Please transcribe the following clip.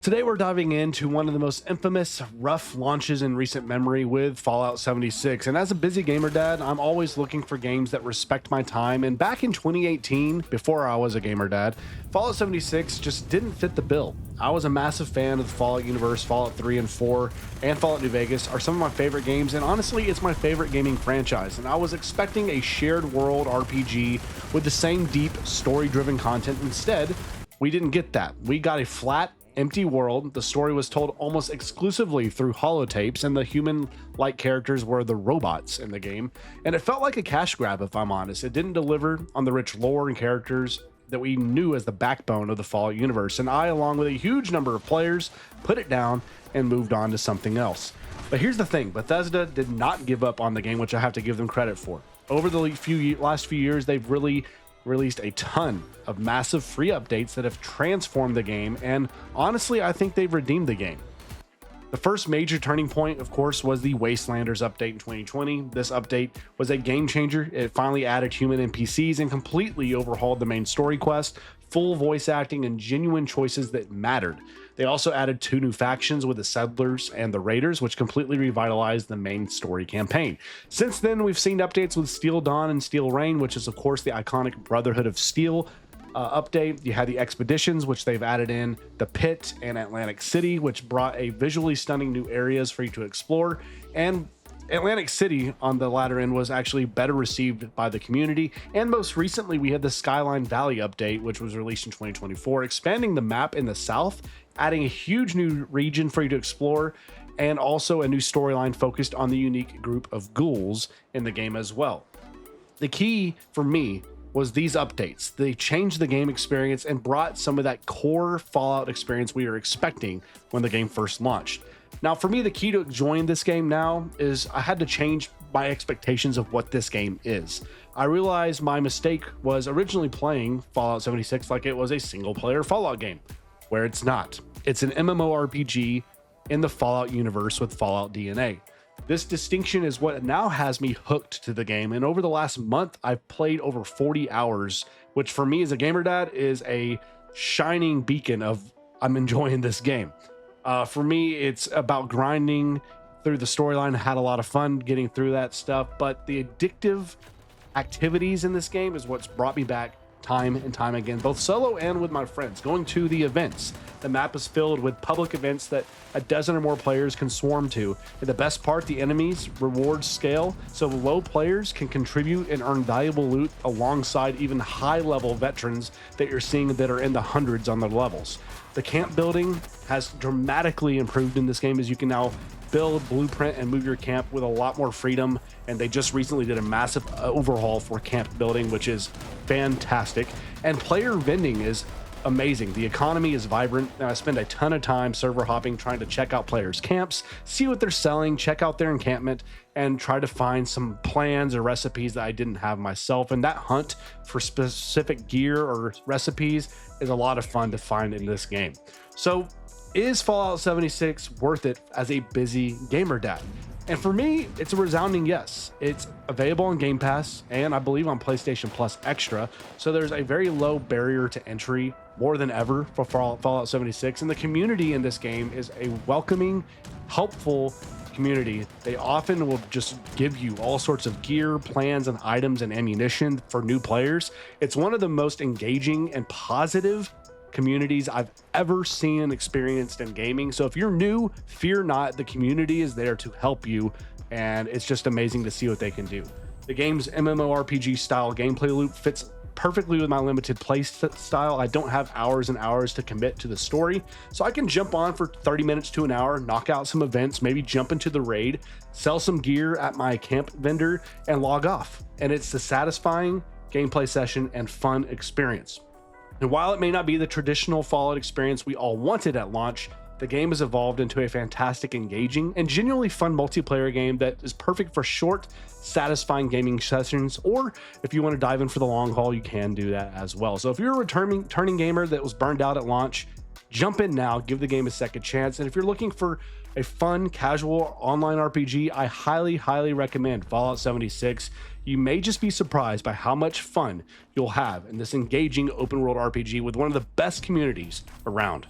Today we're diving into one of the most infamous rough launches in recent memory with Fallout 76. And as a busy gamer dad, I'm always looking for games that respect my time. And back in 2018, before I was a gamer dad, Fallout 76 just didn't fit the bill. I was a massive fan of the Fallout universe. Fallout 3 and 4 and Fallout New Vegas are some of my favorite games, and honestly, it's my favorite gaming franchise. And I was expecting a shared world RPG with the same deep story-driven content. Instead, we didn't get that. We got a flat, empty world. The story was told almost exclusively through holotapes, and the human-like characters were the robots in the game. And it felt like a cash grab, if I'm honest. It didn't deliver on the rich lore and characters that we knew as the backbone of the Fallout universe. And I, along with a huge number of players, put it down and moved on to something else. But here's the thing, Bethesda did not give up on the game, which I have to give them credit for. Over the last few years, they've really released a ton of massive free updates that have transformed the game, and honestly, I think they've redeemed the game. The first major turning point, of course, was the Wastelanders update in 2020. This update was a game changer. It finally added human NPCs and completely overhauled the main story quest, full voice acting, and genuine choices that mattered. They also added 2 new factions with the Settlers and the Raiders, which completely revitalized the main story campaign. Since then, we've seen updates with Steel Dawn and Steel Rain, which is, of course, the iconic Brotherhood of Steel update. You had the Expeditions, which they've added in the Pit and Atlantic City, which brought a visually stunning new areas for you to explore. And Atlantic City on the latter end was actually better received by the community. And most recently, we had the Skyline Valley update, which was released in 2024, expanding the map in the south, adding a huge new region for you to explore, and also a new storyline focused on the unique group of ghouls in the game as well. The key for me was these updates. They changed the game experience and brought some of that core Fallout experience we were expecting when the game first launched. Now, for me, the key to enjoying this game now is I had to change my expectations of what this game is. I realized my mistake was originally playing Fallout 76 like it was a single-player Fallout game, where it's not. It's an MMO RPG in the Fallout universe with Fallout DNA. This distinction is what now has me hooked to the game, and over the last month, I've played over 40 hours, which for me as a gamer dad is a shining beacon of I'm enjoying this game. For me, it's about grinding through the storyline. I had a lot of fun getting through that stuff, but the addictive activities in this game is what's brought me back time and time again, both solo and with my friends. Going to the events. The map is filled with public events that a dozen or more players can swarm to. And the best part, the enemies rewards scale, so low players can contribute and earn valuable loot alongside even high-level veterans that you're seeing that are in the hundreds on their levels. The camp building has dramatically improved in this game, as you can now build, blueprint, and move your camp with a lot more freedom. And they just recently did a massive overhaul for camp building, which is fantastic. And player vending is amazing. The economy is vibrant, and I spend a ton of time server hopping, trying to check out players' camps, see what they're selling, check out their encampment, and try to find some plans or recipes that I didn't have myself. And that hunt for specific gear or recipes is a lot of fun to find in this game. So is Fallout 76 worth it as a busy gamer dad? And for me, it's a resounding yes. It's available on Game Pass and I believe on PlayStation Plus Extra. So there's a very low barrier to entry, more than ever, for Fallout 76. And the community in this game is a welcoming, helpful community. They often will just give you all sorts of gear, plans, and items and ammunition for new players. It's one of the most engaging and positive communities I've ever seen and experienced in gaming. So if you're new, fear not, the community is there to help you, and it's just amazing to see what they can do. The game's MMORPG style gameplay loop fits perfectly with my limited play style. I don't have hours and hours to commit to the story, so I can jump on for 30 minutes to an hour, knock out some events, maybe jump into the raid, sell some gear at my camp vendor, and log off. And it's a satisfying gameplay session and fun experience. And while it may not be the traditional Fallout experience we all wanted at launch, the game has evolved into a fantastic, engaging, and genuinely fun multiplayer game that is perfect for short, satisfying gaming sessions, or if you want to dive in for the long haul, you can do that as well. So if you're a returning gamer that was burned out at launch, jump in now, give the game a second chance. And if you're looking for a fun, casual online RPG, I highly, highly recommend Fallout 76. You may just be surprised by how much fun you'll have in this engaging open world RPG with one of the best communities around.